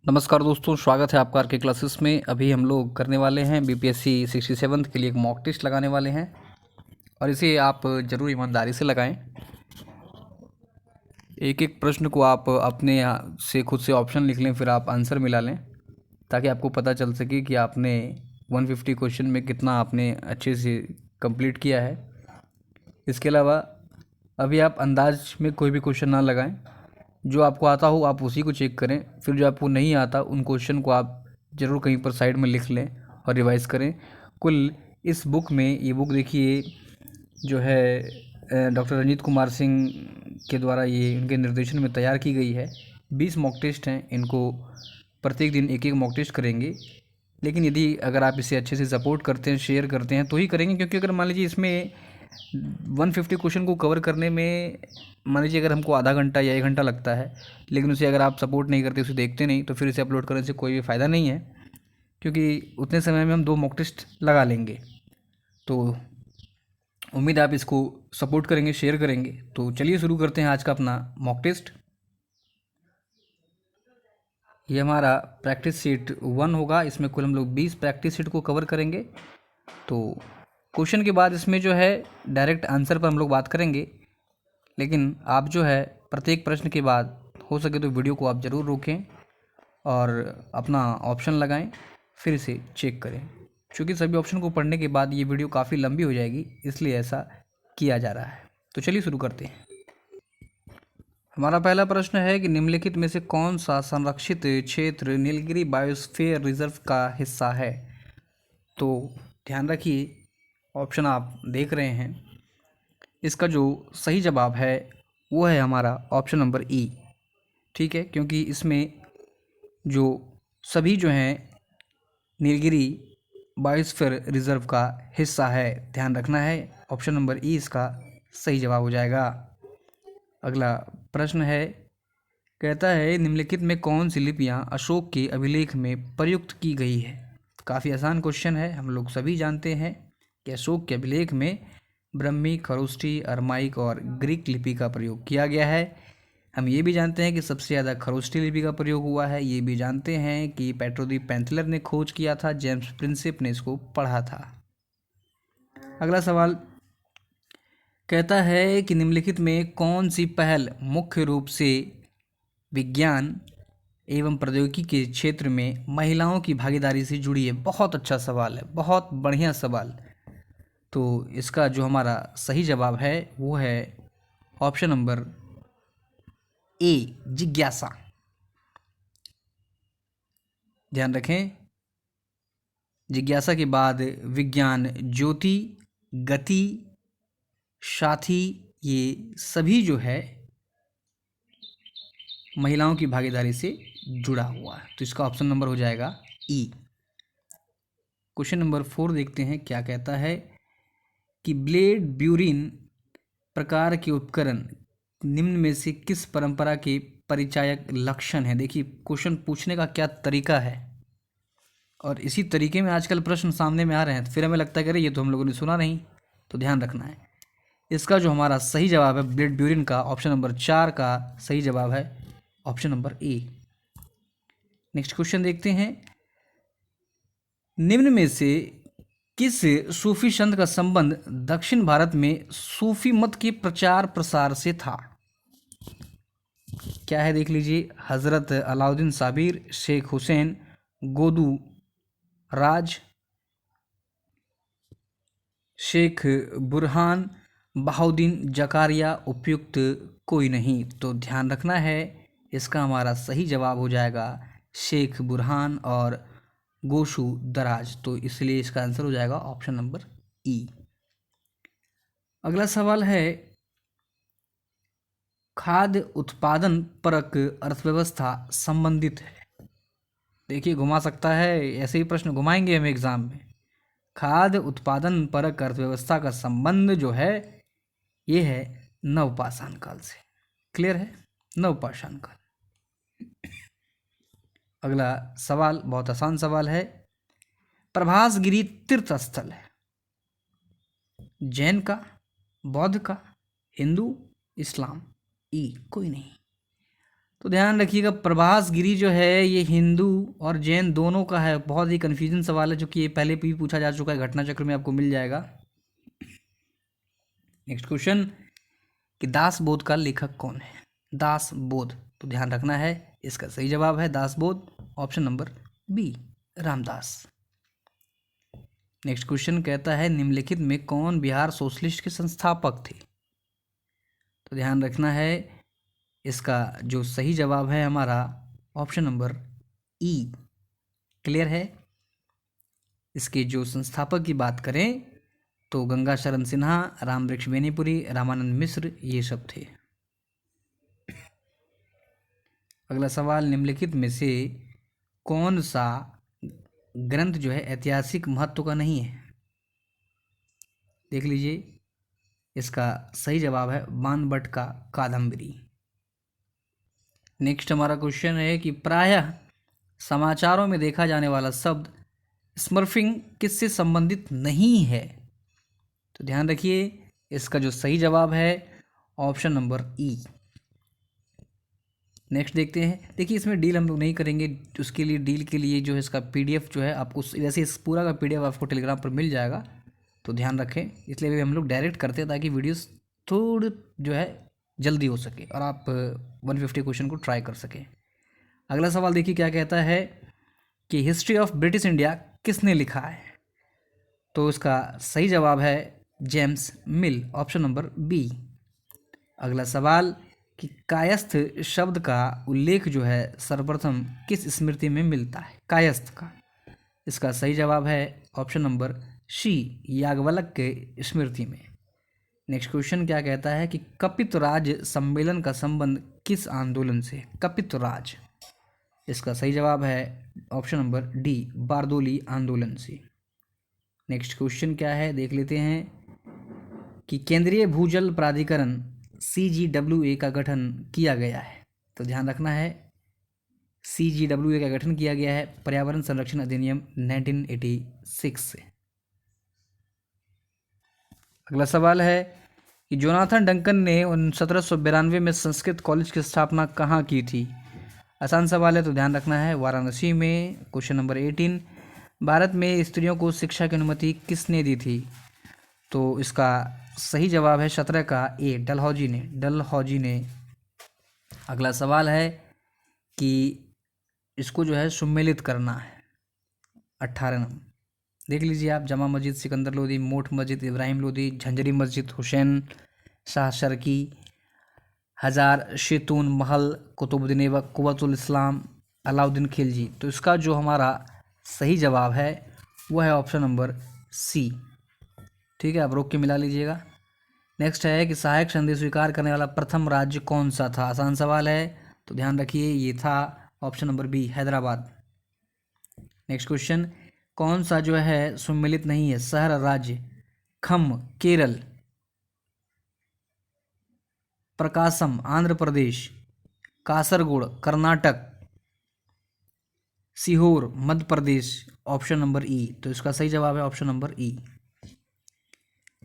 नमस्कार दोस्तों, स्वागत है आपका आर के क्लासेस में। अभी हम लोग करने वाले हैं बीपीएससी 67 के लिए एक मॉक टेस्ट लगाने वाले हैं और इसे आप ज़रूर ईमानदारी से लगाएं। एक एक प्रश्न को आप अपने से खुद से ऑप्शन लिख लें, फिर आप आंसर मिला लें ताकि आपको पता चल सके कि आपने 150 क्वेश्चन में कितना आपने अच्छे से कंप्लीट किया है। इसके अलावा अभी आप अंदाज में कोई भी क्वेश्चन ना लगाएं। जो आपको आता हो आप उसी को चेक करें, फिर जो आपको नहीं आता उन क्वेश्चन को आप ज़रूर कहीं पर साइड में लिख लें और रिवाइज़ करें। कुल इस बुक में, ये बुक देखिए जो है डॉक्टर रंजीत कुमार सिंह के द्वारा ये उनके निर्देशन में तैयार की गई है। 20 मॉक टेस्ट हैं, इनको प्रत्येक दिन एक एक मॉक टेस्ट करेंगे। लेकिन यदि अगर आप इसे अच्छे से सपोर्ट करते हैं, शेयर करते हैं तो ही करेंगे, क्योंकि अगर मान लीजिए इसमें 150 क्वेश्चन को कवर करने में मान लीजिए अगर हमको आधा घंटा या 1 घंटा लगता है, लेकिन उसे अगर आप सपोर्ट नहीं करते, उसे देखते नहीं, तो फिर इसे अपलोड करने से कोई भी फ़ायदा नहीं है, क्योंकि उतने समय में हम 2 मॉक टेस्ट लगा लेंगे। तो उम्मीद है आप इसको सपोर्ट करेंगे, शेयर करेंगे। तो चलिए शुरू करते हैं आज का अपना मॉक टेस्ट। ये हमारा प्रैक्टिस सीट 1 होगा। इसमें कुल हम लोग 20 प्रैक्टिस सीट को कवर करेंगे। तो क्वेश्चन के बाद इसमें जो है डायरेक्ट आंसर पर हम लोग बात करेंगे, लेकिन आप जो है प्रत्येक प्रश्न के बाद हो सके तो वीडियो को आप ज़रूर रोकें और अपना ऑप्शन लगाएं, फिर इसे चेक करें। क्योंकि सभी ऑप्शन को पढ़ने के बाद ये वीडियो काफ़ी लंबी हो जाएगी, इसलिए ऐसा किया जा रहा है। तो चलिए शुरू करते हैं। हमारा पहला प्रश्न है कि निम्नलिखित में से कौन सा संरक्षित क्षेत्र नीलगिरी बायोस्फीयर रिजर्व का हिस्सा है। तो ध्यान रखिए, ऑप्शन आप देख रहे हैं। इसका जो सही जवाब है वो है हमारा ऑप्शन नंबर ई। ठीक है, क्योंकि इसमें जो सभी जो हैं नीलगिरी बायोस्फीयर रिजर्व का हिस्सा है, ध्यान रखना है। ऑप्शन नंबर ई इसका सही जवाब हो जाएगा। अगला प्रश्न है, कहता है निम्नलिखित में कौन सी लिपियां अशोक के अभिलेख में प्रयुक्त की गई है। काफ़ी आसान क्वेश्चन है। हम लोग सभी जानते हैं कि अशोक के अभिलेख में ब्रह्मी, खरोष्ठी, अरमाइक और ग्रीक लिपि का प्रयोग किया गया है। हम ये भी जानते हैं कि सबसे ज़्यादा खरोष्ठी लिपि का प्रयोग हुआ है। ये भी जानते हैं कि पेट्रो दी पेंथलर ने खोज किया था, जेम्स प्रिंसेप ने इसको पढ़ा था। अगला सवाल कहता है कि निम्नलिखित में कौन सी पहल मुख्य रूप से विज्ञान एवं प्रौद्योगिकी के क्षेत्र में महिलाओं की भागीदारी से जुड़ी है। बहुत अच्छा सवाल है, बहुत बढ़िया सवाल। तो इसका जो हमारा सही जवाब है वो है ऑप्शन नंबर ए, जिज्ञासा। ध्यान रखें, जिज्ञासा के बाद विज्ञान, ज्योति, गति, साथी, ये सभी जो है महिलाओं की भागीदारी से जुड़ा हुआ है। तो इसका ऑप्शन नंबर हो जाएगा ई। क्वेश्चन नंबर 4 देखते हैं क्या कहता है कि ब्लेड ब्यूरिन प्रकार के उपकरण निम्न में से किस परंपरा के परिचायक लक्षण है। देखिए क्वेश्चन पूछने का क्या तरीका है, और इसी तरीके में आजकल प्रश्न सामने में आ रहे हैं, तो फिर हमें लगता है कि अरे ये तो हम लोगों ने सुना नहीं। तो ध्यान रखना है। इसका जो हमारा सही जवाब है ब्लेड ब्यूरिन का, ऑप्शन नंबर 4 का सही जवाब है ऑप्शन नंबर ए। नेक्स्ट क्वेश्चन देखते हैं, निम्न में से किस सूफी संत का संबंध दक्षिण भारत में सूफी मत के प्रचार प्रसार से था। क्या है देख लीजिए, हज़रत अलाउद्दीन साबिर, शेख हुसैन, गोदू राज, शेख बुरहान, बहाउद्दीन जकारिया, उपयुक्त कोई नहीं। तो ध्यान रखना है, इसका हमारा सही जवाब हो जाएगा शेख बुरहान और गोशु दराज। तो इसलिए इसका आंसर हो जाएगा ऑप्शन नंबर ई। अगला सवाल है, खाद्य उत्पादन परक अर्थव्यवस्था संबंधित है। देखिए घुमा सकता है, ऐसे ही प्रश्न घुमाएंगे हम एग्जाम में। खाद्य उत्पादन परक अर्थव्यवस्था का संबंध जो है ये है नवपाषाण काल से। क्लियर है, नवपाषाण काल। अगला सवाल बहुत आसान सवाल है, प्रभासगिरी तीर्थ स्थल है जैन का, बौद्ध का, हिंदू, इस्लाम, ई कोई नहीं। तो ध्यान रखिएगा, प्रभास गिरी जो है ये हिंदू और जैन दोनों का है। बहुत ही कन्फ्यूजन सवाल है, जो कि ये पहले भी पूछा जा चुका है, घटना चक्र में आपको मिल जाएगा। नेक्स्ट क्वेश्चन कि दासबोध का लेखक कौन है? दासबोध, तो ध्यान रखना है, इसका सही जवाब है Dasbodh, option number B, Ramdas. Next question कहता है निम्नलिखित में कौन बिहार सोशलिस्ट के संस्थापक थे? तो ध्यान रखना है, इसका जो सही जवाब है हमारा ऑप्शन नंबर ई, क्लियर है। इसके जो संस्थापक की बात करें तो गंगा शरण सिन्हा, रामवृक्ष बेनीपुरी, रामानंद मिश्र, ये सब थे। अगला सवाल, निम्नलिखित में से कौन सा ग्रंथ जो है ऐतिहासिक महत्व का नहीं है? देख लीजिए, इसका सही जवाब है बाणभट्ट का कादम्बरी। नेक्स्ट हमारा क्वेश्चन है कि प्रायः समाचारों में देखा जाने वाला शब्द स्मर्फिंग किससे संबंधित नहीं है? तो ध्यान रखिए, इसका जो सही जवाब है ऑप्शन नंबर ई। नेक्स्ट देखते हैं। देखिए, इसमें डील हम लोग नहीं करेंगे, उसके लिए डील के लिए जो है इसका पीडीएफ जो है आपको, वैसे इस पूरा का पीडीएफ आपको टेलीग्राम पर मिल जाएगा, तो ध्यान रखें। इसलिए भी हम लोग डायरेक्ट करते हैं ताकि वीडियोस थोड़ी जो है जल्दी हो सके और आप 150 क्वेश्चन को ट्राई कर सकें। अगला सवाल देखिए क्या कहता है कि हिस्ट्री ऑफ ब्रिटिश इंडिया किसने लिखा है? तो इसका सही जवाब है James Mill, option number B. अगला सवाल कि कायस्थ शब्द का उल्लेख जो है सर्वप्रथम किस स्मृति में मिलता है? कायस्थ का, इसका सही जवाब है ऑप्शन नंबर सी, याज्ञवल्क्य के स्मृति में। नेक्स्ट क्वेश्चन क्या कहता है कि कपितराज सम्मेलन का संबंध किस आंदोलन से? कपितराज, इसका सही जवाब है ऑप्शन नंबर डी, बारदोली आंदोलन से। नेक्स्ट क्वेश्चन क्या है देख लेते हैं कि केंद्रीय भूजल प्राधिकरण CGWA का गठन किया गया है? तो ध्यान रखना है, CGWA का गठन किया गया है पर्यावरण संरक्षण अधिनियम 1986 से। अगला सवाल है कि जोनाथन डंकन ने 1792 में संस्कृत कॉलेज की स्थापना कहाँ की थी? आसान सवाल है, तो ध्यान रखना है, वाराणसी में। क्वेश्चन नंबर 18, भारत में स्त्रियों को शिक्षा की अनुमति किसने दी थी? तो इसका सही जवाब है 17 का ए, डलहौजी ने। अगला सवाल है कि इसको जो है सुमेलित करना है 18 नंबर। देख लीजिए आप, जमा मस्जिद सिकंदर लोदी, मोठ मस्जिद इब्राहिम लोदी, झंझरी मस्जिद हुसैन शाह शर्की, हजार शेतून महल कुतुबुद्दीन ऐबक, कुव्वतुल इस्लाम अलाउद्दीन खिलजी। तो इसका जो हमारा सही जवाब है वो है ऑप्शन नंबर सी। ठीक है, आप रोक के मिला लीजिएगा। नेक्स्ट है कि सहायक संधि स्वीकार करने वाला प्रथम राज्य कौन सा था? आसान सवाल है, तो ध्यान रखिए, ये था option number B, Hyderabad. Next question, कौन सा जो है सुमेलित नहीं है शहर राज्य? खम केरल, प्रकाशम आंध्र प्रदेश, कासरगोड कर्नाटक, सीहोर मध्य प्रदेश, ऑप्शन नंबर ई। तो इसका सही जवाब है ऑप्शन नंबर ई।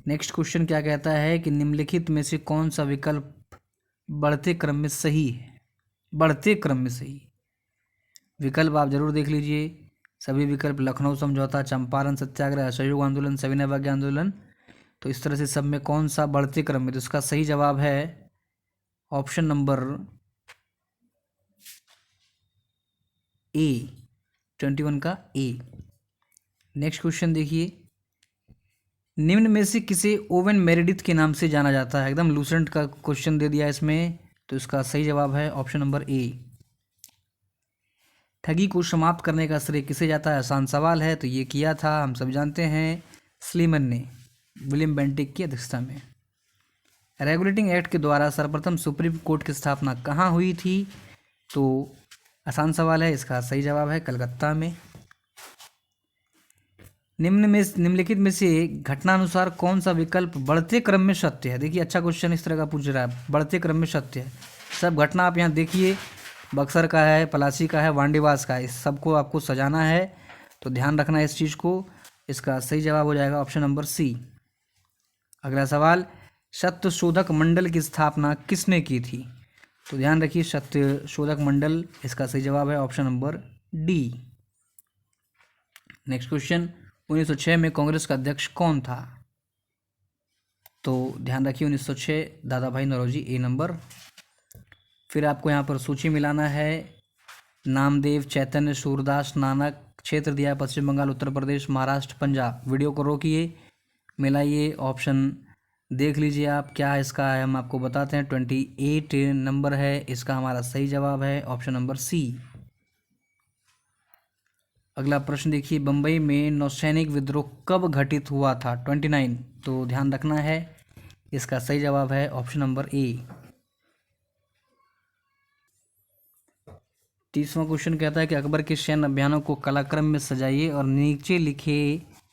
नेक्स्ट क्वेश्चन क्या कहता है कि निम्नलिखित में से कौन सा विकल्प बढ़ते क्रम में सही है? बढ़ते क्रम में सही विकल्प आप जरूर देख लीजिए। सभी विकल्प लखनऊ समझौता, चंपारण सत्याग्रह, असहयोग आंदोलन, सविनय अवज्ञा आंदोलन। तो इस तरह से सब में कौन सा बढ़ते क्रम में? तो इसका सही जवाब है ऑप्शन नंबर ए, 21 का ए। नेक्स्ट क्वेश्चन देखिए, निम्न में से किसे ओवेन मेरेडिथ के नाम से जाना जाता है? एकदम लूसेंट का क्वेश्चन दे दिया इसमें, तो इसका सही जवाब है ऑप्शन नंबर ए। ठगी को समाप्त करने का श्रेय किसे जाता है? आसान सवाल है, तो ये किया था, हम सब जानते हैं, स्लीमन ने, विलियम बेंटिक की अध्यक्षता में। रेगुलेटिंग एक्ट के द्वारा सर्वप्रथम सुप्रीम कोर्ट की स्थापना कहाँ हुई थी? तो आसान सवाल है, इसका सही जवाब है कलकत्ता में। निम्नलिखित में से घटनानुसार कौन सा विकल्प बढ़ते क्रम में सत्य है? देखिए, अच्छा क्वेश्चन इस तरह का पूछ रहा है, बढ़ते क्रम में सत्य है। सब घटना आप यहाँ देखिए, बक्सर का है, पलासी का है, वांडीवास का है, इस सबको आपको सजाना है, तो ध्यान रखना है इस चीज़ को। इसका सही जवाब हो जाएगा ऑप्शन नंबर सी। अगला सवाल, सत्यशोधक मंडल की स्थापना किसने की थी? तो ध्यान रखिए सत्यशोधक मंडल इसका सही जवाब है option number D. Next question, 1906 में कांग्रेस का अध्यक्ष कौन था? तो ध्यान रखिए 1906 दादा भाई नौरोजी, ए नंबर। फिर आपको यहाँ पर सूची मिलाना है। नामदेव, चैतन्य, सूरदास, नानक। क्षेत्र दिया है पश्चिम बंगाल, उत्तर प्रदेश, महाराष्ट्र, पंजाब। वीडियो को रोकिए, मिलाइए, ऑप्शन देख लीजिए आप क्या इसका है, हम आपको बताते हैं। 28 नंबर है इसका, हमारा सही जवाब है ऑप्शन नंबर सी। अगला प्रश्न देखिए, बंबई में नौसैनिक विद्रोह कब घटित हुआ था? 29। तो ध्यान रखना है, इसका सही जवाब है ऑप्शन नंबर ए। 30वां क्वेश्चन कहता है कि अकबर के सैन्य अभियानों को कालक्रम में सजाइए और नीचे लिखे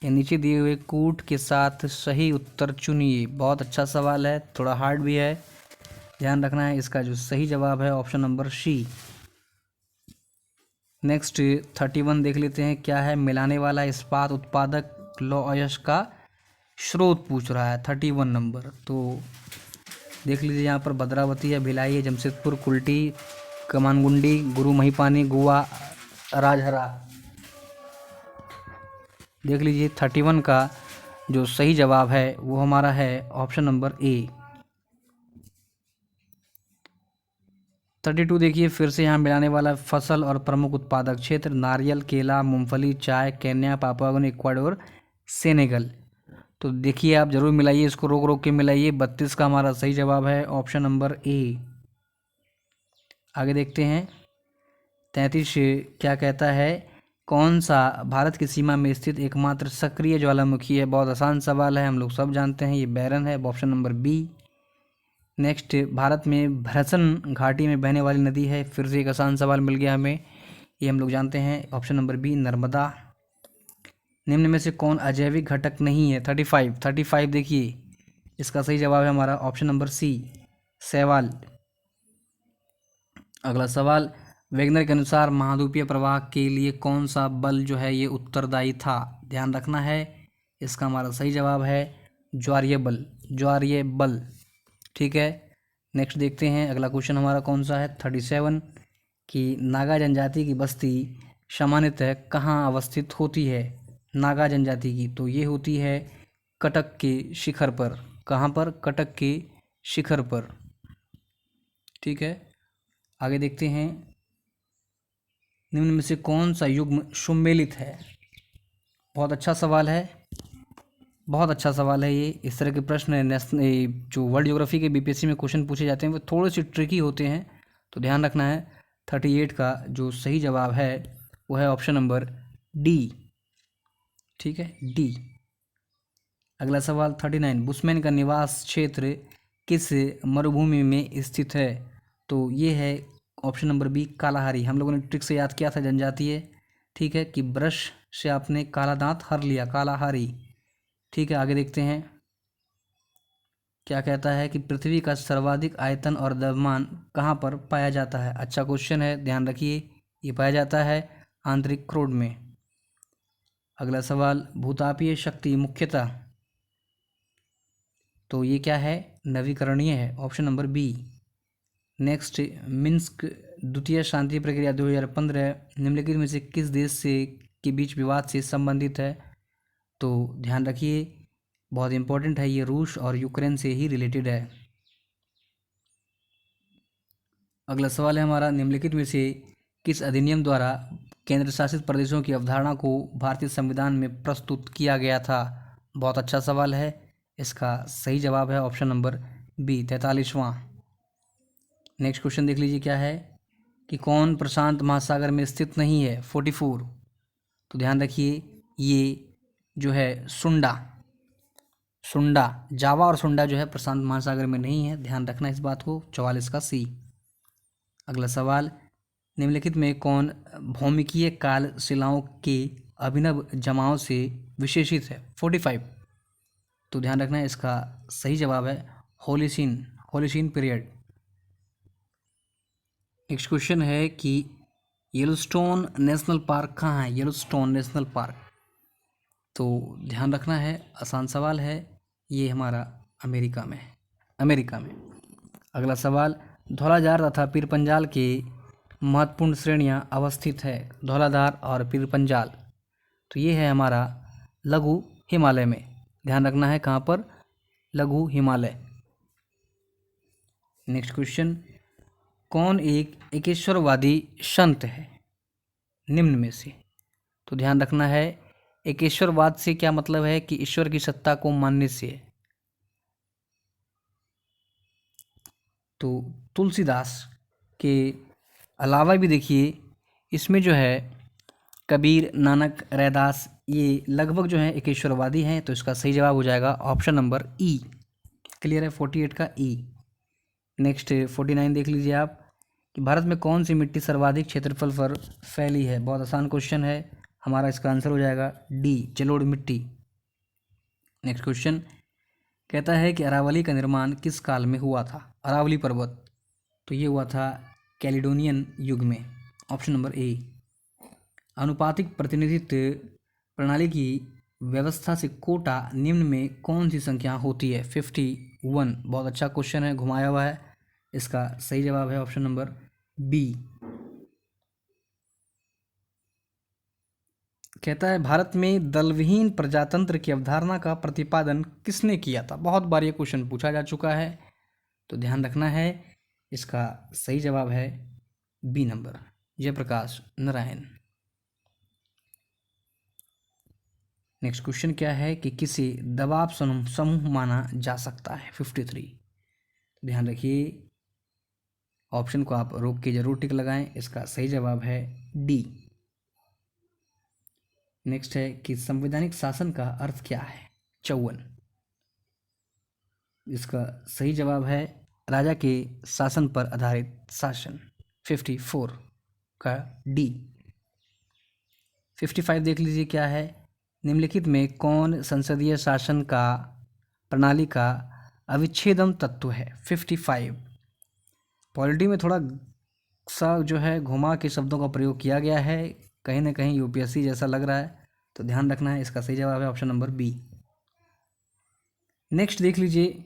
या नीचे दिए हुए कूट के साथ सही उत्तर चुनिए। बहुत अच्छा सवाल है, थोड़ा हार्ड भी है, ध्यान रखना है। इसका जो सही जवाब है ऑप्शन नंबर सी। नेक्स्ट 31 देख लेते हैं क्या है। मिलाने वाला इस्पात उत्पादक लौह अयस्क का स्रोत पूछ रहा है, 31 नंबर। तो देख लीजिए यहाँ पर भद्रावती है, भिलाई है, जमशेदपुर, कुल्टी, कमानगुंडी, गुरु महिपानी, गोवा, राजहरा। देख लीजिए 31 का जो सही जवाब है वो हमारा है ऑप्शन नंबर ए। 32 देखिए, फिर से यहाँ मिलाने वाला फसल और प्रमुख उत्पादक क्षेत्र नारियल, केला, मूंगफली, चाय, Kenya, Papua new Ecuador, Senegal. तो देखिए आप जरूर मिलाइए, इसको रोक रोक के मिलाइए। 32 का हमारा सही जवाब है ऑप्शन नंबर ए। आगे देखते हैं 33 क्या कहता है, कौन सा भारत की सीमा में स्थित एकमात्र सक्रिय ज्वालामुखी है? बहुत आसान सवाल है, हम लोग सब जानते हैं, ये बैरन है, option number B. Next, Bharat में भ्रसन घाटी में बहने वाली नदी है? फिर से एक आसान सवाल मिल गया हमें, ये हम लोग जानते हैं, ऑप्शन नंबर बी नर्मदा। निम्न में से कौन अजैविक घटक नहीं है? 35 देखिए, इसका सही जवाब है हमारा ऑप्शन नंबर सी, शैवाल। अगला सवाल, वेगनर के अनुसार महाद्वीपीय प्रवाह के लिए कौन सा बल जो है ये उत्तरदायी था? ध्यान रखना है, इसका हमारा सही जवाब है ज्वारीय बल, ज्वारीय बल। ठीक है, नेक्स्ट देखते हैं अगला क्वेश्चन हमारा कौन सा है। 37 कि नागा जनजाति की बस्ती सामान्यतः कहाँ अवस्थित होती है? नागा जनजाति की, तो ये होती है कटक के शिखर पर। कहाँ पर? कटक के शिखर पर। ठीक है, आगे देखते हैं, निम्न में से कौन सा युग्म सुमेलित है? बहुत अच्छा सवाल है, बहुत अच्छा सवाल है ये। इस तरह के प्रश्न नेशनल जो वर्ल्ड ज्योग्राफी के बीपीएससी में क्वेश्चन पूछे जाते हैं वो थोड़े से ट्रिकी होते हैं, तो ध्यान रखना है। 38 का जो सही जवाब है वो है ऑप्शन नंबर डी। ठीक है, डी। अगला सवाल 39, बुशमैन का निवास क्षेत्र किस मरुभूमि में स्थित है? तो ये है ऑप्शन नंबर बी कालाहारी। हम लोगों ने ट्रिक से याद किया था जनजातीय, ठीक है, कि ब्रश से आपने काला दांत हर लिया, कालाहारी। ठीक है, आगे देखते हैं क्या कहता है कि पृथ्वी का सर्वाधिक आयतन और द्रव्यमान कहाँ पर पाया जाता है? अच्छा क्वेश्चन है, ध्यान रखिए, ये पाया जाता है आंतरिक क्रोड में। अगला सवाल, भूतापीय शक्ति मुख्यतः, तो ये क्या है? नवीकरणीय है, option number B. Next, Minsk द्वितीय शांति प्रक्रिया 2015 निम्नलिखित में से किस देश से के बीच विवाद से संबंधित है? तो ध्यान रखिए, बहुत इंपॉर्टेंट है, ये रूस और यूक्रेन से ही रिलेटेड है। अगला सवाल है हमारा, निम्नलिखित में से किस अधिनियम द्वारा केंद्र शासित प्रदेशों की अवधारणा को भारतीय संविधान में प्रस्तुत किया गया था? बहुत अच्छा सवाल है, इसका सही जवाब है ऑप्शन नंबर बी 43वां। नेक्स्ट क्वेश्चन देख लीजिए क्या है कि कौन प्रशांत महासागर में स्थित नहीं है? 44। तो ध्यान रखिए, ये जो है सुंडा, जावा और सुंडा जो है प्रशांत महासागर में नहीं है, ध्यान रखना इस बात को। 44 का सी। अगला सवाल, निम्नलिखित में कौन भौमिकीय काल शिलाओं के अभिनव जमाव से विशेषित है? 45। तो ध्यान रखना है, इसका सही जवाब है होलिसीन पीरियड। नेक्स्ट क्वेश्चन है कि येलोस्टोन नेशनल पार्क कहाँ है? येलोस्टोन नेशनल पार्क, तो ध्यान रखना है, आसान सवाल है, ये हमारा अमेरिका में। अगला सवाल, धौलाधार तथा पीरपंजाल के महत्वपूर्ण श्रेणियां अवस्थित है, धौलाधार और पीरपंजाल। तो ये है हमारा लघु हिमालय में, ध्यान रखना है कहाँ पर, लघु हिमालय। नेक्स्ट क्वेश्चन, कौन एक एकेश्वरवादी संत है निम्न में से? तो ध्यान रखना है, एकेश्वरवाद से क्या मतलब है कि ईश्वर की सत्ता को मानने से है। तो तुलसीदास के अलावा भी देखिए इसमें जो है कबीर, नानक, रैदास, ये लगभग जो है एकेश्वरवादी हैं। तो इसका सही जवाब हो जाएगा ऑप्शन नंबर ई। क्लियर है 48 का ई। नेक्स्ट 49 देख लीजिए आप कि भारत में कौन सी मिट्टी सर्वाधिक क्षेत्रफल पर फैली है? बहुत आसान क्वेश्चन है, हमारा इसका आंसर हो जाएगा डी, जलोढ़ मिट्टी। नेक्स्ट क्वेश्चन कहता है कि अरावली का निर्माण किस काल में हुआ था? अरावली पर्वत, तो ये हुआ था कैलिडोनियन युग में, ऑप्शन नंबर ए। अनुपातिक प्रतिनिधित्व प्रणाली की व्यवस्था से कोटा निम्न में कौन सी संख्या होती है? 51। बहुत अच्छा क्वेश्चन है, घुमाया हुआ है। इसका सही जवाब है ऑप्शन नंबर बी। कहता है भारत में दलविहीन प्रजातंत्र की अवधारणा का प्रतिपादन किसने किया था? बहुत बार ये क्वेश्चन पूछा जा चुका है, तो ध्यान रखना है। इसका सही जवाब है B number, Jayaprakash Narayan. Next question क्या है कि किसे दबाव समूह माना जा सकता है? 53। ध्यान रखिए, ऑप्शन को आप रोक के जरूर टिक लगाएं। इसका सही जवाब है डी। नेक्स्ट है कि संवैधानिक शासन का अर्थ क्या है? 54। इसका सही जवाब है राजा के शासन पर आधारित शासन, 54 का डी। 55 देख लीजिए क्या है, निम्नलिखित में कौन संसदीय शासन का प्रणाली का अविच्छेदम तत्व है? 55। पॉलिटी में थोड़ा सा जो है घुमा के शब्दों का प्रयोग किया गया है, कहीं ना कहीं यूपीएससी जैसा लग रहा है, तो ध्यान रखना है। इसका सही जवाब है ऑप्शन नंबर बी। नेक्स्ट देख लीजिए,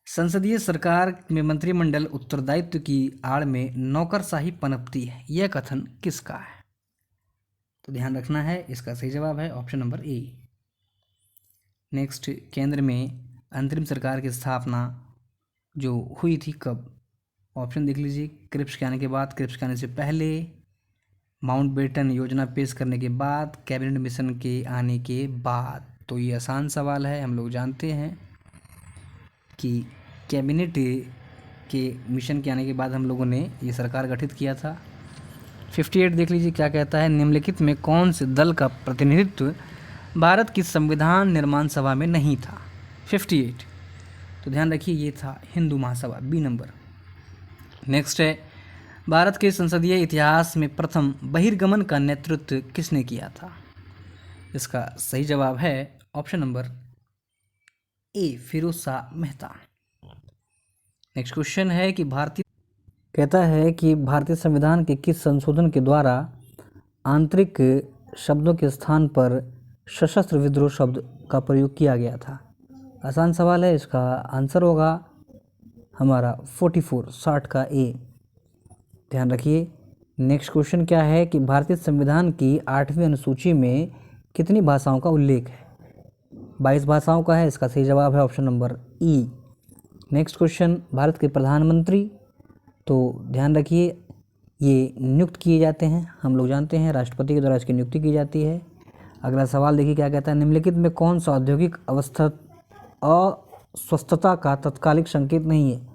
संसदीय सरकार में मंत्रिमंडल उत्तरदायित्व की आड़ में नौकरशाही पनपती है, यह कथन किसका है? तो ध्यान रखना है, इसका सही जवाब है ऑप्शन नंबर ए। नेक्स्ट, केंद्र में अंतरिम सरकार की स्थापना जो हुई थी कब? ऑप्शन देख लीजिए, क्रिप्स के आने के बाद, क्रिप्स के आने से पहले, माउंटबेटन योजना पेश करने के बाद, कैबिनेट मिशन के आने के बाद। तो ये आसान सवाल है, हम लोग जानते हैं कि कैबिनेट के मिशन के आने के बाद हम लोगों ने ये सरकार गठित किया था। 58 देख लीजिए क्या कहता है, निम्नलिखित में कौन से दल का प्रतिनिधित्व भारत की संविधान निर्माण सभा में नहीं था? 58। तो ध्यान रखिए ये था Hindu Mahasabha, B number. Next है, भारत के संसदीय इतिहास में प्रथम बहिर्गमन का नेतृत्व किसने किया था? इसका सही जवाब है option number A, Firoz Shah Mehta. Next question है कि कहता है कि भारतीय संविधान के किस संशोधन के द्वारा आंतरिक शब्दों के स्थान पर सशस्त्र विद्रोह शब्द का प्रयोग किया गया था? आसान सवाल है, इसका आंसर होगा हमारा 44, 60 का ए। ध्यान रखिए। नेक्स्ट क्वेश्चन क्या है कि भारतीय संविधान की 8वीं अनुसूची में कितनी भाषाओं का उल्लेख है? 22 भाषाओं का है। इसका सही जवाब है ऑप्शन नंबर ई। नेक्स्ट क्वेश्चन, भारत के प्रधानमंत्री, तो ध्यान रखिए ये नियुक्त किए जाते हैं, हम लोग जानते हैं राष्ट्रपति के द्वारा इसकी नियुक्ति की जाती है। अगला सवाल देखिए क्या कहता है, निम्नलिखित में कौन सा औद्योगिक अस्वस्थता का तत्कालिक संकेत नहीं है?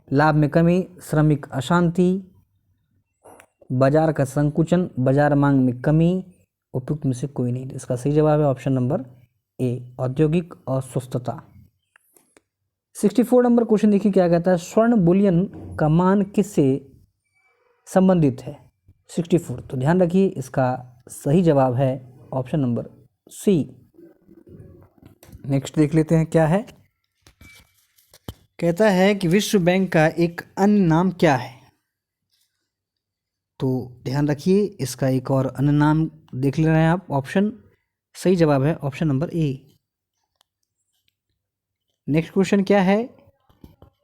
लाभ में कमी, श्रमिक अशांति, बाजार का संकुचन, बाजार मांग में कमी, उपयुक्त में से कोई नहीं। इसका सही जवाब है ऑप्शन नंबर ए, औद्योगिक अस्वस्थता। 64 नंबर क्वेश्चन देखिए क्या कहता है, स्वर्ण बुलियन का मान किससे संबंधित है? 64। तो ध्यान रखिए इसका सही जवाब है ऑप्शन नंबर सी। नेक्स्ट देख लेते हैं क्या है, कहता है कि विश्व बैंक का एक अन्य नाम क्या है? तो ध्यान रखिए इसका एक और अन्य नाम देख ले रहे हैं आप, ऑप्शन सही जवाब है ऑप्शन नंबर ए। नेक्स्ट क्वेश्चन क्या है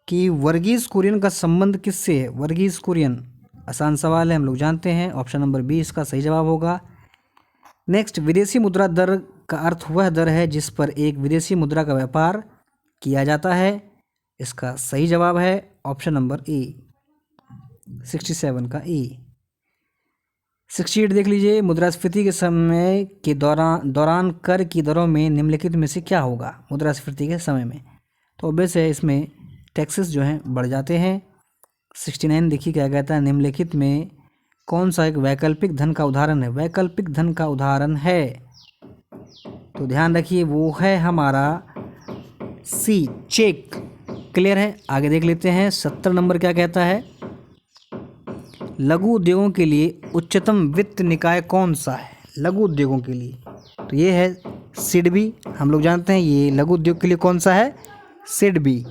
कि वर्गीज कुरियन का संबंध किससे है? वर्गीज कुरियन आसान सवाल है, हम लोग जानते हैं। ऑप्शन नंबर बी इसका सही जवाब होगा। नेक्स्ट, विदेशी मुद्रा दर का अर्थ वह दर है जिस पर एक विदेशी मुद्रा का व्यापार किया जाता है। इसका सही जवाब है ऑप्शन नंबर ए, 67 का ए। 68 देख लीजिए, मुद्रास्फीति के समय के दौरान कर की दरों में निम्नलिखित में से क्या होगा? मुद्रास्फीति के समय में तो ऑब्वियस है, इसमें टैक्सेस जो हैं बढ़ जाते हैं। 69 देखिए क्या कहता है, निम्नलिखित में कौन सा एक वैकल्पिक धन का उदाहरण है? वैकल्पिक धन का उदाहरण है तो ध्यान रखिए वो है हमारा सी, चेक। क्लियर है? आगे देख लेते हैं 70 नंबर क्या कहता है, लघु उद्योगों के लिए उच्चतम वित्त निकाय कौन सा है? लघु उद्योगों के लिए तो ये है सिडबी। हम लोग जानते हैं ये लघु उद्योग के लिए कौन सा है? सिडबी।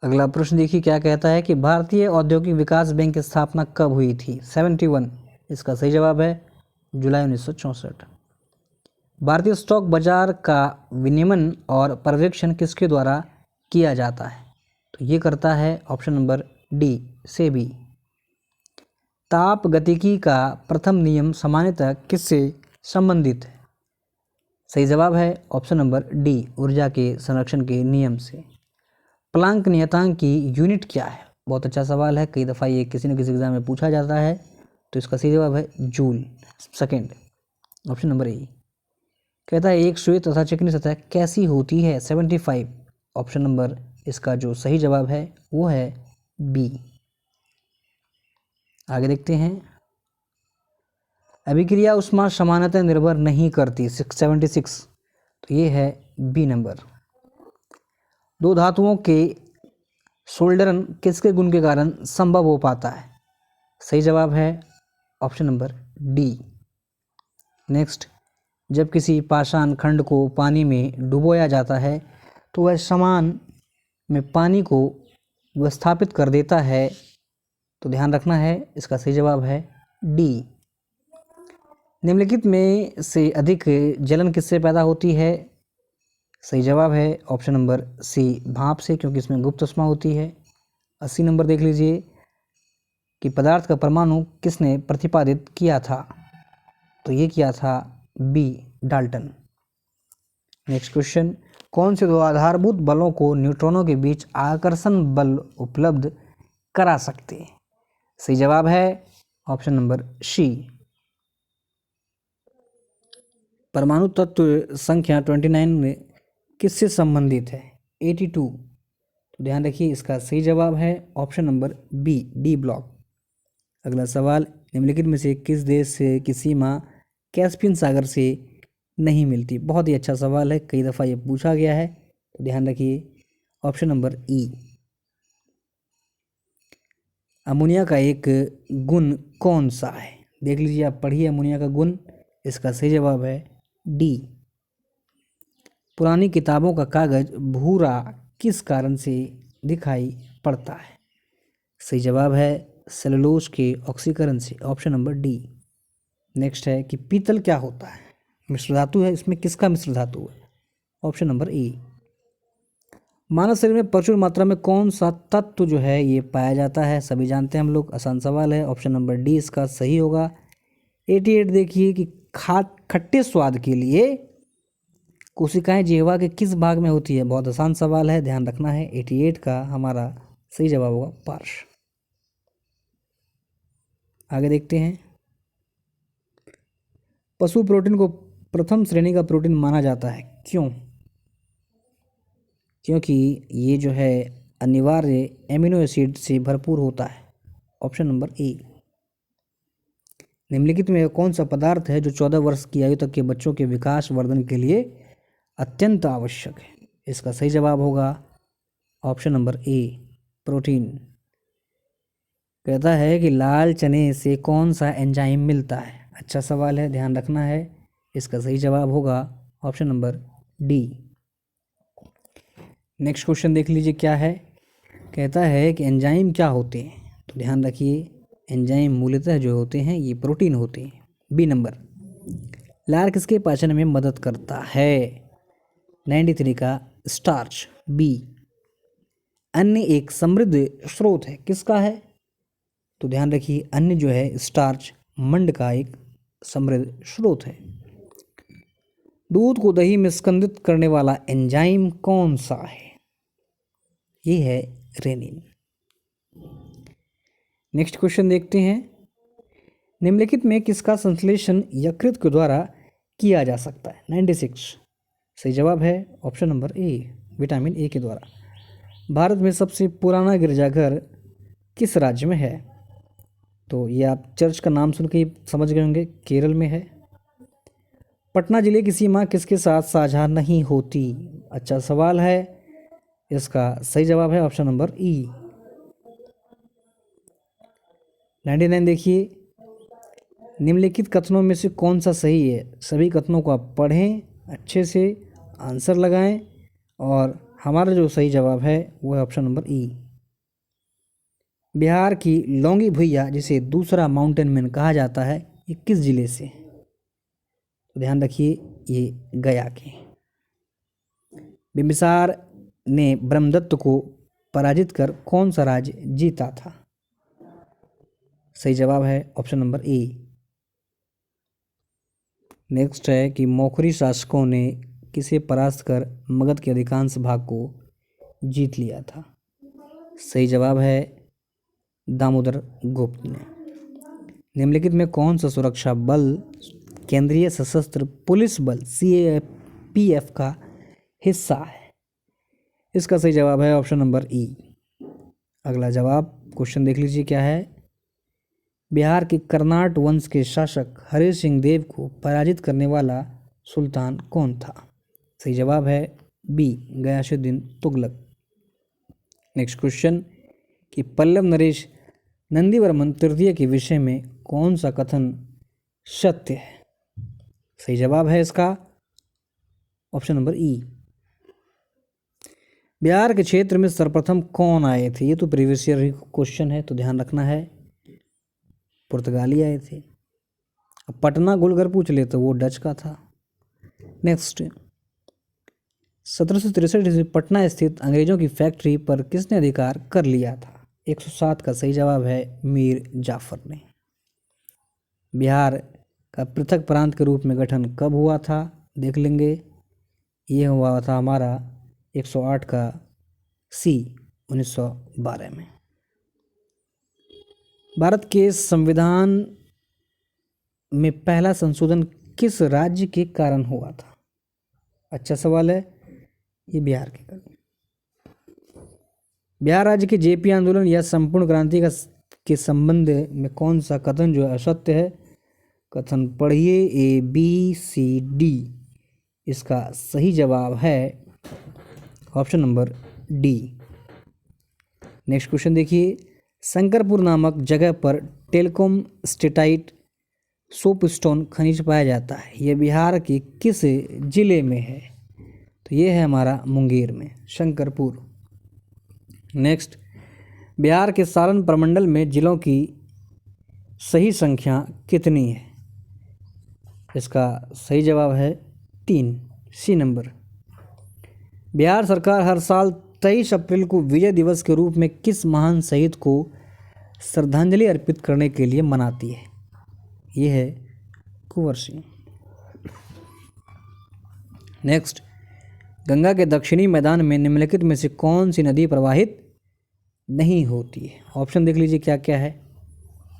अगला प्रश्न देखिए क्या कहता है कि भारतीय औद्योगिक विकास बैंक की स्थापना कब हुई थी? 71। इसका सही जवाब है जुलाई 1964। भारतीय स्टॉक बाजार का विनियमन और पर्यवेक्षण किसके द्वारा किया जाता है? तो ये करता है ऑप्शन नंबर डी, सेबी। ताप गतिकी का प्रथम नियम सामान्यतः किससे संबंधित है? सही जवाब है ऑप्शन नंबर डी, ऊर्जा के संरक्षण के नियम से। प्लांक नियतांक की यूनिट क्या है? बहुत अच्छा सवाल है, कई दफ़ा ये किसी न किसी एग्जाम में पूछा जाता है। तो इसका सही जवाब है जूल सेकेंड, ऑप्शन नंबर ए। कहता है एक श्वेत तथा चिकनी सतह कैसी होती है? 75, ऑप्शन नंबर इसका जो सही जवाब है वो है बी। आगे देखते हैं, अभिक्रिया उष्मा समानता निर्भर नहीं करती। 76, तो ये है बी नंबर। दो धातुओं के सोल्डरन किसके गुण के कारण संभव हो पाता है? सही जवाब है ऑप्शन नंबर डी। नेक्स्ट, जब किसी पाषाण खंड को पानी में डुबोया जाता है तो वह समान में पानी को विस्थापित कर देता है। तो ध्यान रखना है, इसका सही जवाब है डी। निम्नलिखित में से अधिक जलन किससे पैदा होती है? सही जवाब है ऑप्शन नंबर सी, भाप से, क्योंकि इसमें गुप्त ऊष्मा होती है। 80 नंबर देख लीजिए कि पदार्थ का परमाणु किसने प्रतिपादित किया था? तो ये किया था बी, डाल्टन। नेक्स्ट क्वेश्चन, कौन से दो आधारभूत बलों को न्यूट्रॉनों के बीच आकर्षण बल उपलब्ध करा सकते हैं? सही जवाब है ऑप्शन नंबर सी। परमाणु तत्व संख्या 29 में किससे संबंधित है? 82। तो ध्यान रखिए इसका सही जवाब है option number B, D block. अगला सवाल, निम्नलिखित में से किस देश से की सीमा कैस्पियन सागर से नहीं मिलती? बहुत ही अच्छा सवाल है, कई दफ़ा ये पूछा गया है। तो ध्यान रखिए ऑप्शन नंबर ई। अमोनिया का एक गुण कौन सा है? देख लीजिए, आप पढ़िए अमोनिया का गुण। इसका सही जवाब है डी। पुरानी किताबों का कागज भूरा किस कारण से दिखाई पड़ता है? सही जवाब है सेलुलोज के ऑक्सीकरण से, ऑप्शन नंबर डी। नेक्स्ट है कि पीतल क्या होता है? मिश्र धातु है, इसमें किसका मिश्र धातु है? ऑप्शन नंबर ए। मानव शरीर में प्रचुर मात्रा में कौन सा तत्व जो है ये पाया जाता है? सभी जानते हैं हम लोग, आसान सवाल है, ऑप्शन नंबर डी इसका सही होगा। 88 देखिए कि खट्टे स्वाद के लिए कोशिकाएं जिह्वा के किस भाग में होती है? बहुत आसान सवाल है, ध्यान रखना है। 88 का हमारा सही जवाब होगा पार्श्व। आगे देखते हैं, पशु प्रोटीन को प्रथम श्रेणी का प्रोटीन माना जाता है, क्यों? क्योंकि ये जो है अनिवार्य एमिनो एसिड से भरपूर होता है, ऑप्शन नंबर ए। निम्नलिखित में कौन सा पदार्थ है जो 14 वर्ष की आयु तक के बच्चों के विकास वर्धन के लिए अत्यंत आवश्यक है? इसका सही जवाब होगा ऑप्शन नंबर ए, प्रोटीन। कहता है कि लाल चने से कौन सा एंजाइम मिलता है? अच्छा सवाल है, ध्यान रखना है। इसका सही जवाब होगा option number D. Next question देख लीजिए क्या है। कहता है कि एंजाइम क्या होते हैं? तो ध्यान रखिए, एंजाइम मूलतः जो होते हैं ये प्रोटीन होते हैं। बी नंबर, लार किसके पाचन में मदद करता है? 93 का स्टार्च, बी। अन्य एक समृद्ध स्रोत है, किसका है? तो ध्यान रखिए, अन्य जो है स्टार्च, मंड का एक समृद्ध स्रोत है। दूध को दही में स्कंदित करने वाला एंजाइम कौन सा है? ये है रेनिन। नेक्स्ट क्वेश्चन देखते हैं, निम्नलिखित में किसका संश्लेषण यकृत के द्वारा किया जा सकता है? 96। सही जवाब है option number A, vitamin A के द्वारा। भारत में सबसे पुराना गिरजाघर किस राज्य में है? तो ये आप चर्च का नाम सुन के ही समझ गए होंगे, केरल में है। पटना जिले की सीमा किसके साथ साझा नहीं होती? अच्छा सवाल है, इसका सही जवाब है ऑप्शन नंबर ई। 99 देखिए, निम्नलिखित कथनों में से कौन सा सही है? सभी कथनों को आप पढ़ें, अच्छे से आंसर लगाएं, और हमारा जो सही जवाब है वो है ऑप्शन नंबर ई। बिहार की लौंगी भुइया जिसे दूसरा माउंटेन मैन कहा जाता है, ये किस जिले से? तो ध्यान रखिए, ये गया के। बिंबिसार ने ब्रह्मदत्त को पराजित कर कौन सा राज्य जीता था? सही जवाब है ऑप्शन नंबर ए। नेक्स्ट है कि मौखरी शासकों ने किसे परास्त कर मगध के अधिकांश भाग को जीत लिया था? सही जवाब है दामोदर गुप्त ने। निम्नलिखित में कौन सा सुरक्षा बल केंद्रीय सशस्त्र पुलिस बल CAPF का हिस्सा है? इसका सही जवाब है ऑप्शन नंबर ई। अगला जवाब क्वेश्चन देख लीजिए क्या है। बिहार के कर्नाट वंश के शासक हरीश सिंह देव को पराजित करने वाला सुल्तान कौन था? सही जवाब है B, Ghiyasuddin Tughlaq. Next question कि पल्लव नरेश नंदीवर्मन तृतीय के विषय में कौन सा कथन सत्य है? सही जवाब है इसका ऑप्शन नंबर ई। बिहार के क्षेत्र में सर्वप्रथम कौन आए थे? ये तो प्रीवियस ईयर क्वेश्चन है, तो ध्यान रखना है, पुर्तगाली आए थे। अब पटना गोलघर पूछ ले तो वो डच का था। नेक्स्ट, 1763 ईस्वी पटना स्थित अंग्रेजों की फैक्ट्री पर किसने अधिकार कर लिया था? 107 का सही जवाब है मीर जाफर ने। बिहार का पृथक प्रांत के रूप में गठन कब हुआ था? देख लेंगे, ये हुआ था हमारा 108 का सी, 1912 में। भारत के संविधान में पहला संशोधन किस राज्य के कारण हुआ था? अच्छा सवाल है, ये बिहार के कारण। बिहार राज्य के JP आंदोलन या संपूर्ण क्रांति के संबंध में कौन सा कथन जो है असत्य है? कथन पढ़िए ABCD। इसका सही जवाब है option number D. Next question देखिए, शंकरपुर नामक जगह पर टेल्कोम स्टेटाइट सोपस्टोन खनिज पाया जाता है, यह बिहार के किस जिले में है? तो ये है हमारा मुंगेर में, शंकरपुर। नेक्स्ट, बिहार के सारण प्रमंडल में जिलों की सही संख्या कितनी है? इसका सही जवाब है 3, सी नंबर। बिहार सरकार हर साल 23 अप्रैल को विजय दिवस के रूप में किस महान शहीद को श्रद्धांजलि अर्पित करने के लिए मनाती है? ये है कुंवर सिंह। नेक्स्ट, गंगा के दक्षिणी मैदान में निम्नलिखित में से कौन सी नदी प्रवाहित नहीं होती है? ऑप्शन देख लीजिए क्या क्या है।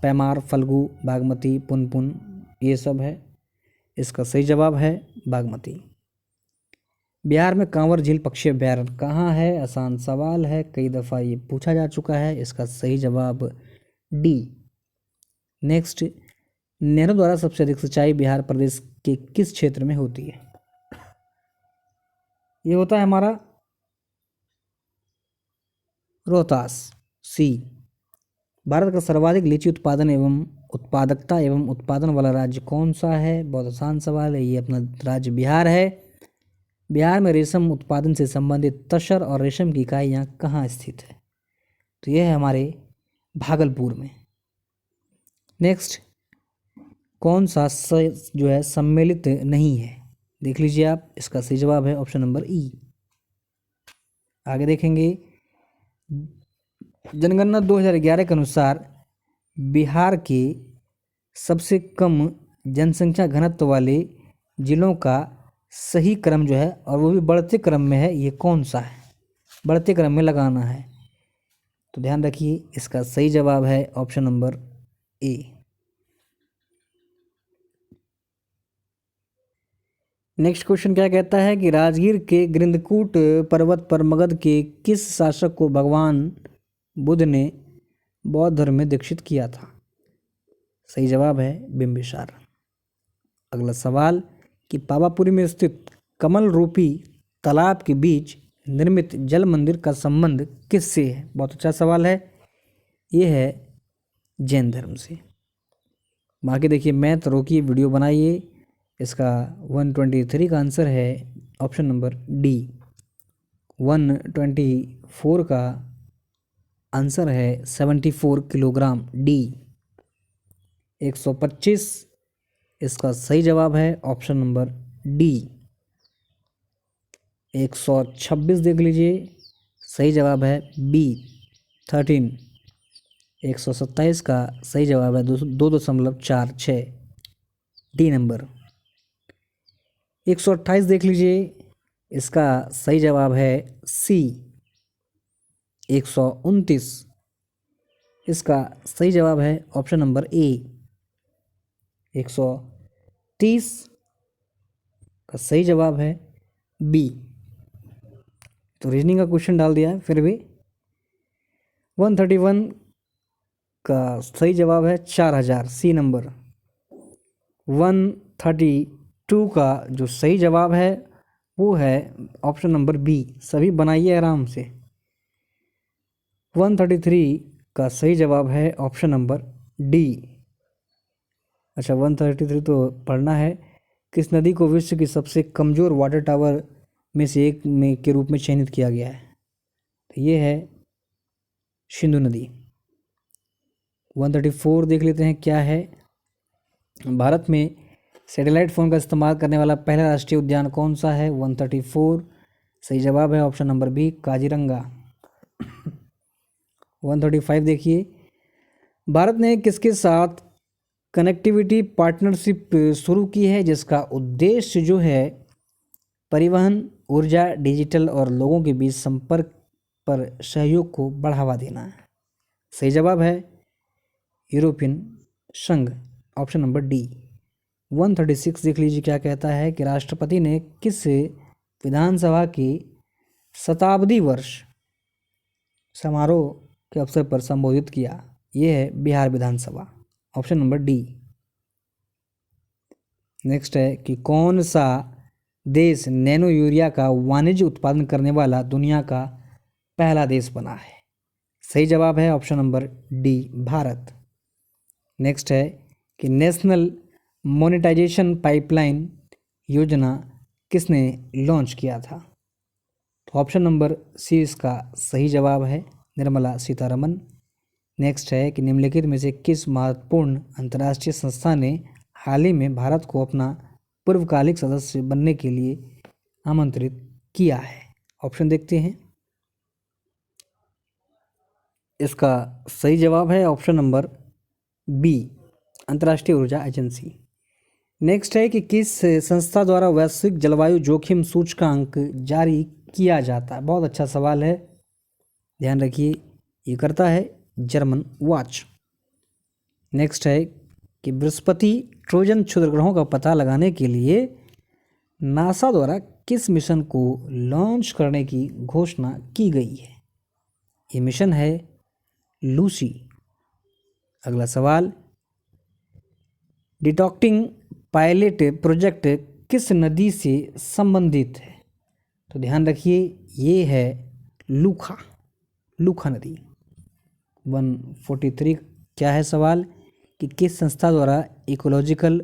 पैमार, फल्गु, बागमती, पुनपुन, ये सब है। इसका सही जवाब है बागमती। बिहार में कांवर झील पक्षी अभ्यारण्य कहाँ है? आसान सवाल है, कई दफ़ा ये पूछा जा चुका है। इसका सही जवाब डी। नेक्स्ट, नेहरू द्वारा सबसे अधिक सिंचाई बिहार प्रदेश के किस क्षेत्र में होती है? ये होता है हमारा रोहतास, सी। भारत का सर्वाधिक लीची उत्पादन एवं उत्पादकता एवं उत्पादन वाला राज्य कौन सा है? बहुत आसान सवाल है, ये अपना राज्य बिहार है। बिहार में रेशम उत्पादन से संबंधित तसर और रेशम की इकाइयाँ कहाँ स्थित है? तो यह है हमारे भागलपुर में। नेक्स्ट, कौन सा जो है सम्मिलित नहीं है? देख लीजिए आप, इसका सही जवाब है ऑप्शन नंबर ई। आगे देखेंगे, जनगणना 2011 के अनुसार बिहार के सबसे कम जनसंख्या घनत्व वाले जिलों का सही क्रम जो है, और वो भी बढ़ते क्रम में है, ये कौन सा है? बढ़ते क्रम में लगाना है। तो ध्यान रखिए, इसका सही जवाब है ऑप्शन नंबर ए। नेक्स्ट क्वेश्चन क्या कहता है कि राजगीर के गृंदकूट पर्वत पर मगध के किस शासक को भगवान बुद्ध ने बौद्ध धर्म में दीक्षित किया था? सही जवाब है बिंबिसार। अगला सवाल कि पावापुरी में स्थित कमल रूपी तालाब के बीच निर्मित जल मंदिर का संबंध किससे है? बहुत अच्छा सवाल है, ये है जैन धर्म से। बाकी देखिए, मैथ रोकिए, वीडियो बनाइए। इसका 123 का आंसर है ऑप्शन नंबर डी। 124 का आंसर है 74 किलोग्राम, डी। 125 इसका सही जवाब है ऑप्शन नंबर डी। 126 देख लीजिए, सही जवाब है बी 13। 127 का सही जवाब है 2.46, डी नंबर। 128 देख लीजिए, इसका सही जवाब है सी। 129 इसका सही जवाब है ऑप्शन नंबर ए। 130 का सही जवाब है बी। तो रीजनिंग का क्वेश्चन डाल दिया है फिर भी। 131 का सही जवाब है 4000, सी नंबर। 132 का जो सही जवाब है वो है ऑप्शन नंबर बी। सभी बनाइए आराम से। 133 का सही जवाब है ऑप्शन नंबर डी। अच्छा, 133 तो पढ़ना है। किस नदी को विश्व की सबसे कमज़ोर वाटर टावर में से एक में के रूप में चयनित किया गया है? तो ये है सिंधु नदी। 134 देख लेते हैं क्या है। भारत में सैटेलाइट फ़ोन का इस्तेमाल करने वाला पहला राष्ट्रीय उद्यान कौन सा है? 134 सही जवाब है ऑप्शन नंबर बी, काजीरंगा। 135 देखिए, भारत ने किसके साथ कनेक्टिविटी पार्टनरशिप शुरू की है जिसका उद्देश्य जो है परिवहन, ऊर्जा, डिजिटल और लोगों के बीच संपर्क पर सहयोग को बढ़ावा देना है? सही जवाब है यूरोपियन संघ, ऑप्शन नंबर डी। 136 देख लीजिए क्या कहता है कि राष्ट्रपति ने किस विधानसभा की शताब्दी वर्ष समारोह के अवसर पर संबोधित किया? ये है बिहार विधानसभा, ऑप्शन नंबर डी। नेक्स्ट है कि कौन सा देश नैनो यूरिया का वाणिज्य उत्पादन करने वाला दुनिया का पहला देश बना है? सही जवाब है option number D, Bharat. Next है कि नेशनल मोनेटाइजेशन पाइपलाइन योजना किसने लॉन्च किया था? तो ऑप्शन नंबर सी इसका सही जवाब है, निर्मला सीतारमन। नेक्स्ट है कि निम्नलिखित में से किस महत्वपूर्ण अंतर्राष्ट्रीय संस्था ने हाल ही में भारत को अपना पूर्वकालिक सदस्य बनने के लिए आमंत्रित किया है? ऑप्शन देखते हैं। इसका सही जवाब है ऑप्शन नंबर बी, अंतर्राष्ट्रीय ऊर्जा एजेंसी। नेक्स्ट है कि किस संस्था द्वारा वैश्विक जलवायु जोखिम सूचकांक जारी किया जाता है? बहुत अच्छा सवाल है, ध्यान रखिए, ये करता है जर्मन वॉच। नेक्स्ट है कि बृहस्पति ट्रोजन क्षुद्रग्रहों का पता लगाने के लिए नासा द्वारा किस मिशन को लॉन्च करने की घोषणा की गई है? ये मिशन है लूसी। अगला सवाल, डिटेक्टिंग पायलट प्रोजेक्ट किस नदी से संबंधित है? तो ध्यान रखिए, ये है लूखा नदी। 143 क्या है सवाल कि किस संस्था द्वारा इकोलॉजिकल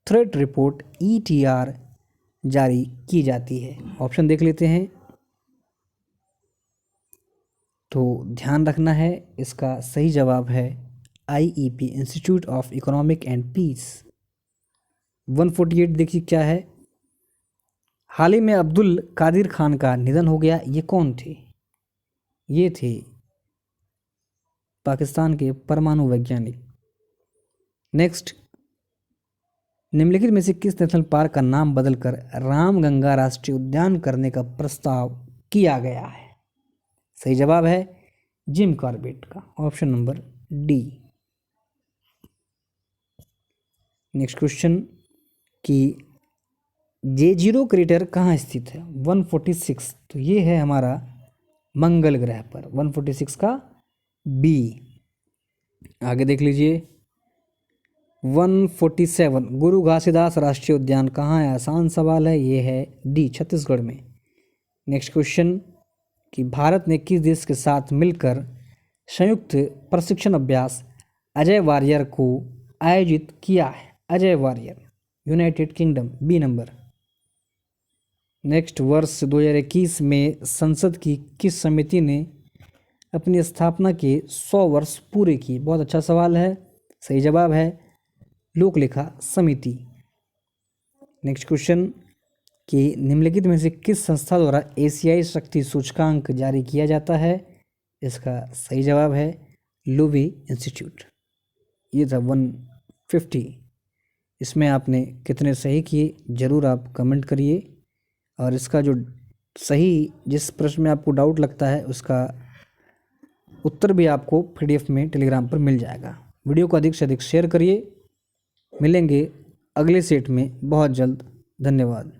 थ्रेट रिपोर्ट ETR जारी की जाती है? ऑप्शन देख लेते हैं। तो ध्यान रखना है, इसका सही जवाब है IEP, institute of economic and peace. 148 देखिए क्या है। हाल ही में अब्दुल कादिर खान का निधन हो गया, ये कौन थे? ये थे पाकिस्तान के परमाणु वैज्ञानिक। नेक्स्ट, निम्नलिखित में से किस नेशनल पार्क का नाम बदलकर रामगंगा राष्ट्रीय उद्यान करने का प्रस्ताव किया गया है? सही जवाब है जिम कॉर्बेट का, option number D. Next question कि J0 क्रेटर कहाँ स्थित है? 146, तो ये है हमारा मंगल ग्रह पर, 146 का बी। आगे देख लीजिए 147, गुरु घासीदास राष्ट्रीय उद्यान कहाँ है? आसान सवाल है, ये है डी, छत्तीसगढ़ में। नेक्स्ट क्वेश्चन कि भारत ने किस देश के साथ मिलकर संयुक्त प्रशिक्षण अभ्यास अजय वारियर को आयोजित किया है? Ajay Warrier, United Kingdom, B number. Next, वर्ष 2021 में संसद की किस समिति ने अपनी स्थापना के 100 वर्ष पूरे किए? बहुत अच्छा सवाल है, सही जवाब है लोक लेखा समिति। नेक्स्ट क्वेश्चन कि निम्नलिखित में से किस संस्था द्वारा एशियाई शक्ति सूचकांक जारी किया जाता है? इसका सही जवाब है लुवी इंस्टीट्यूट। ये था 150। इसमें आपने कितने सही किए ज़रूर आप कमेंट करिए, और इसका जो सही, जिस प्रश्न में आपको डाउट लगता है उसका उत्तर भी आपको PDF में टेलीग्राम पर मिल जाएगा। वीडियो को अधिक से अधिक शेयर करिए। मिलेंगे अगले सेट में बहुत जल्द। धन्यवाद।